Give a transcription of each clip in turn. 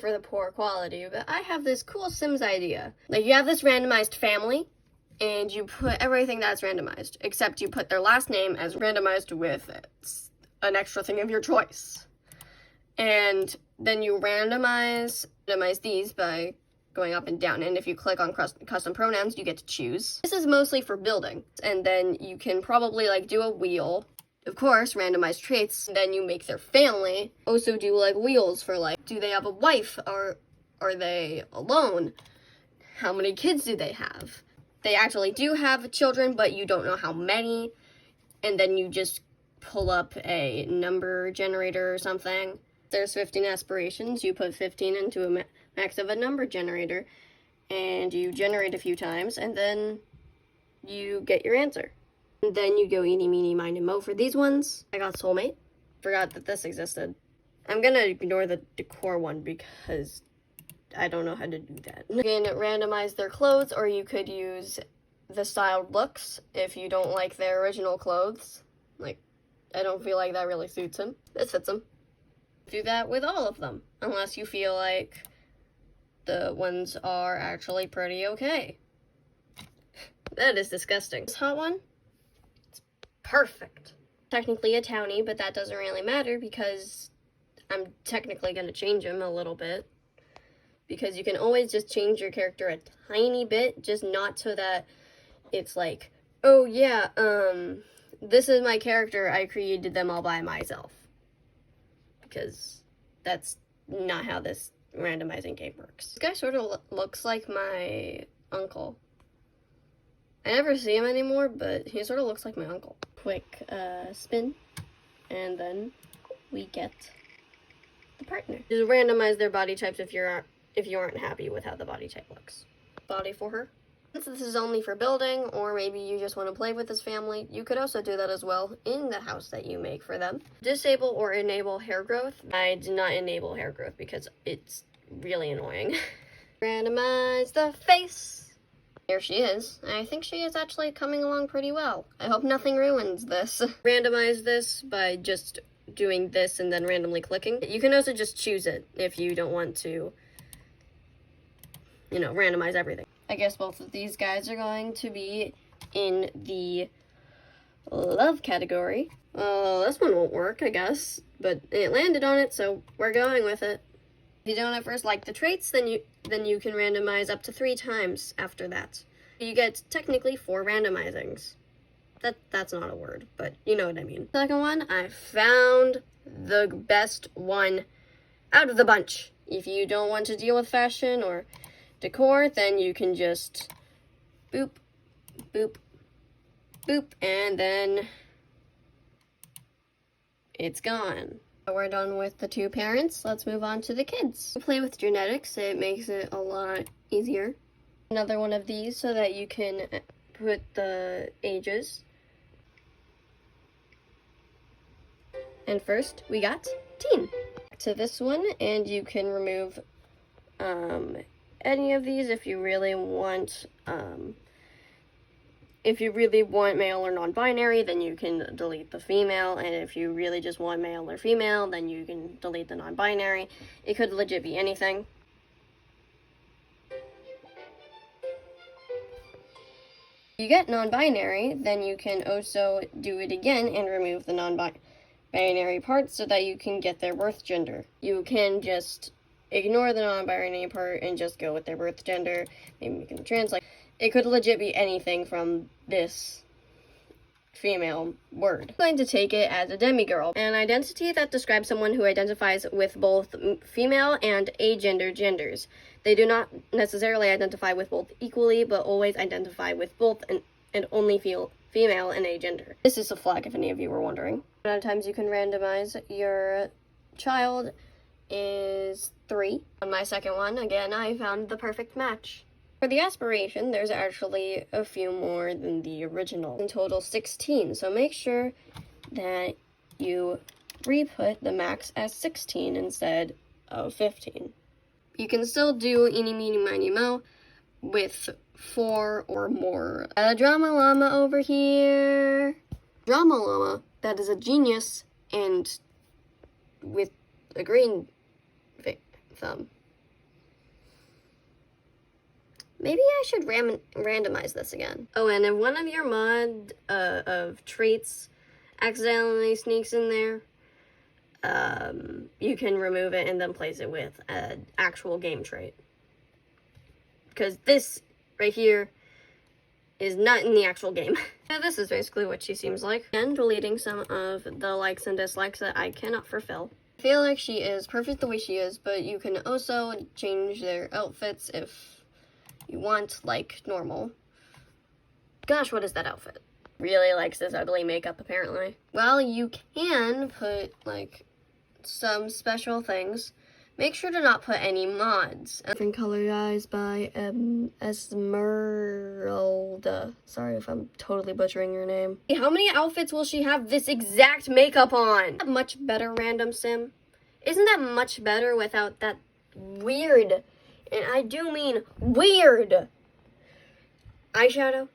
for the poor quality, but I have this cool Sims idea. Like, you have this randomized family, and you put everything that's randomized, except you put their last name as randomized with an extra thing of your choice. And then you randomize these by going up and down, and if you click on custom pronouns, you get to choose. This is mostly for building, and then you can probably like do a wheel. Of course, randomized traits, and then you make their family. Also do like wheels for like, do they have a wife, or are they alone? How many kids do they have? They actually do have children, but you don't know how many, and then you just pull up a number generator or something. There's 15 aspirations, you put 15 into a max of a number generator, and you generate a few times, and then you get your answer. And then you go eeny, meeny, miny, mo for these ones. I got soulmate. Forgot that this existed. I'm gonna ignore the decor one because I don't know how to do that. You can randomize their clothes, or you could use the styled looks if you don't like their original clothes. Like, I don't feel like that really suits him. This fits him. Do that with all of them, unless you feel like the ones are actually pretty okay. That is disgusting. This hot one, it's perfect. Technically a townie, but that doesn't really matter because I'm technically going to change him a little bit. Because you can always just change your character a tiny bit, just not so that it's like, oh yeah, this is my character, I created them all by myself. Because that's not how this randomizing game works. This guy sort of looks like my uncle. I never see him anymore, but he sort of looks like my uncle. Quick spin, and then we get the partner. Just randomize their body types if you aren't happy with how the body type looks. Body for her. Since this is only for building, or maybe you just want to play with this family, you could also do that as well in the house that you make for them. Disable or enable hair growth. I did not enable hair growth because it's really annoying. Randomize the face. Here she is. I think she is actually coming along pretty well. I hope nothing ruins this. Randomize this by just doing this and then randomly clicking. You can also just choose it if you don't want to, you know, randomize everything. I guess both of these guys are going to be in the love category. This one won't work, I guess, but it landed on it, so we're going with it. If you don't at first like the traits, then you can randomize up to 3 times after that. You get technically 4 randomizings. That's not a word, but you know what I mean. Second one, I found the best one out of the bunch. If you don't want to deal with fashion or decor, then you can just boop, boop, boop, and then it's gone. We're done with the 2 parents. Let's move on to the kids. Play with genetics. It makes it a lot easier. Another one of these so that you can put the ages. And first, we got teen. To this one, and you can remove any of these if you really want male or non-binary, then you can delete the female, and if you really just want male or female, then you can delete the non-binary. It could legit be anything. If you get non-binary, then you can also do it again and remove the non-binary part so that you can get their birth gender. You can just ignore the non-binary part and just go with their birth gender. Maybe you can translate. It could legit be anything from this female word. I'm going to take it as a demigirl, an identity that describes someone who identifies with both female and agender genders. They do not necessarily identify with both equally, but always identify with both and only feel female and agender. This is a flag if any of you were wondering. The amount of times you can randomize your child is 3. On my second one, again, I found the perfect match. For the aspiration, there's actually a few more than the original. In total, 16. So make sure that you re-put the max as 16 instead of 15. You can still do eeny, meeny, miny, mo with 4 or more. Drama llama over here. Drama llama, that is a genius, and with a green thumb. Maybe I should randomize this again. Oh, and if one of your mod of traits accidentally sneaks in there, you can remove it and then place it with an actual game trait. Because this right here is not in the actual game. Now, this is basically what she seems like. And deleting some of the likes and dislikes that I cannot fulfill. I feel like she is perfect the way she is, but you can also change their outfits if you want, like normal. Gosh, what is that outfit? Really likes this ugly makeup, apparently. Well, you can put, like, some special things. Make sure to not put any mods. Different colored eyes by Esmeralda. Sorry if I'm totally butchering your name. How many outfits will she have this exact makeup on? Much better, random sim. Isn't that much better without that weird, and I do mean weird, eyeshadow?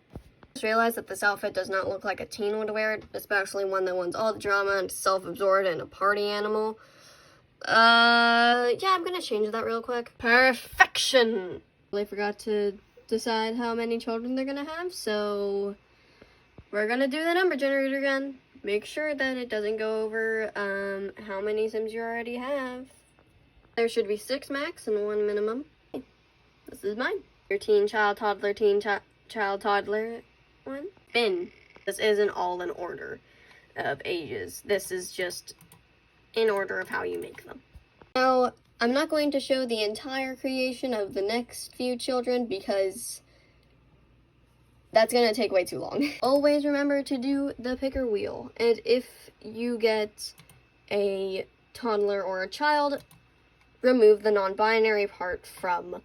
Just realized that this outfit does not look like a teen would wear it, especially one that wants all the drama and self-absorbed and a party animal. Yeah, I'm gonna change that real quick. Perfection! I forgot to decide how many children they're gonna have, so we're gonna do the number generator again. Make sure that it doesn't go over, how many Sims you already have. There should be 6 max and 1 minimum. This is mine. Your teen, child, toddler, child, toddler one. Bin. This isn't all in order of ages. This is just in order of how you make them. Now, I'm not going to show the entire creation of the next few children because that's going to take way too long. Always remember to do the picker wheel. And if you get a toddler or a child, remove the non-binary part from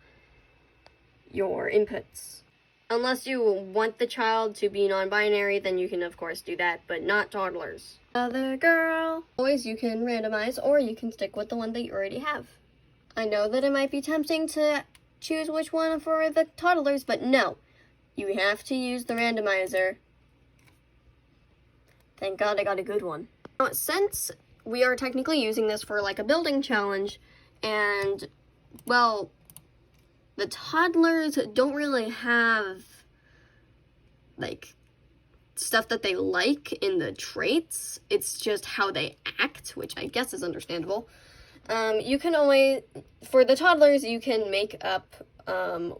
your inputs. Unless you want the child to be non-binary, then you can of course do that, but not toddlers. Other girl. Always you can randomize, or you can stick with the one that you already have. I know that it might be tempting to choose which one for the toddlers, but no. You have to use the randomizer. Thank God I got a good one. Now, since we are technically using this for like a building challenge, and, well, the toddlers don't really have, like, stuff that they like in the traits. It's just how they act, which I guess is understandable. You can always, for the toddlers, you can make up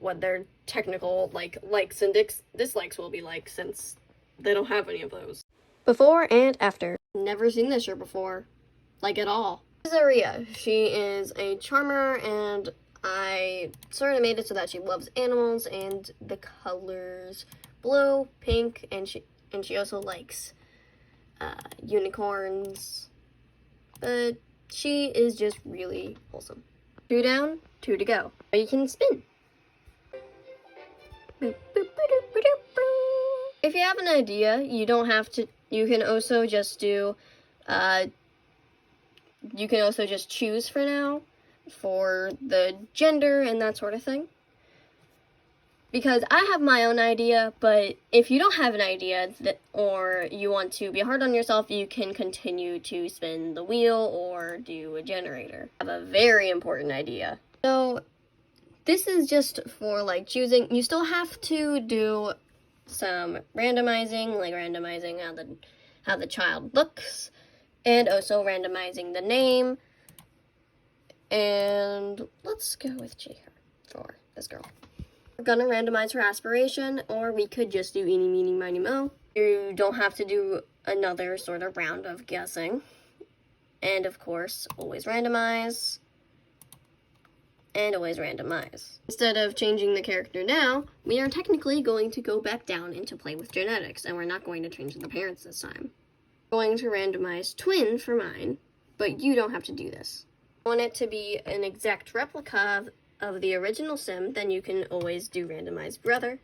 what their technical, like, likes and dislikes will be like, since they don't have any of those. Before and after. Never seen this shirt before. Like, at all. This is Aria. She is a charmer, and I sort of made it so that she loves animals and the colors blue, pink, and she also likes unicorns. But she is just really wholesome. 2 down, 2 to go. You can spin. Boop, boop, boop, boop, boop. If you have an idea, you don't have to. You can also just do. You can also just choose for now for the gender and that sort of thing. Because I have my own idea, but if you don't have an idea or you want to be hard on yourself, you can continue to spin the wheel or do a generator. I have a very important idea. So this is just for like choosing. You still have to do some randomizing, like randomizing how the child looks, and also randomizing the name. And let's go with J for this girl. We're gonna randomize her aspiration, or we could just do eeny, meeny, miny, mo. You don't have to do another sort of round of guessing. And of course, always randomize. And always randomize. Instead of changing the character now, we are technically going to go back down into play with genetics, and we're not going to change the parents this time. I'm going to randomize twin for mine, but you don't have to do this. If you want it to be an exact replica of the original sim, then you can always do randomized brother,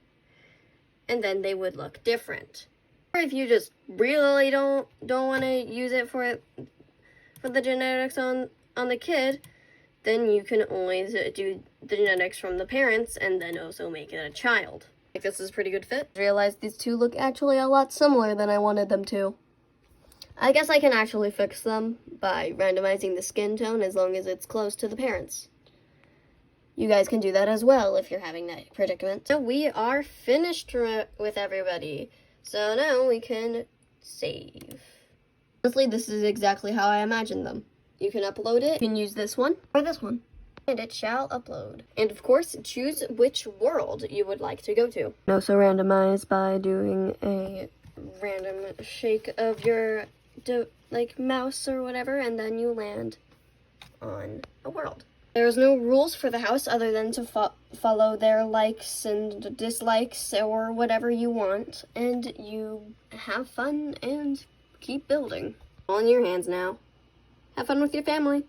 and then they would look different. Or if you just really don't want to use it for the genetics on the kid, then you can always do the genetics from the parents and then also make it a child. I think this is a pretty good fit. I realized these two look actually a lot similar than I wanted them to. I guess I can actually fix them by randomizing the skin tone as long as it's close to the parents. You guys can do that as well if you're having that predicament. So we are finished with everybody. So now we can save. Honestly, this is exactly how I imagined them. You can upload it. You can use this one or this one. And it shall upload. And of course, choose which world you would like to go to. Also randomize by doing a random shake of your mouse or whatever, and then you land on a world. There's no rules for the house other than to follow their likes and dislikes or whatever you want, and you have fun and keep building. All in your hands now. Have fun with your family.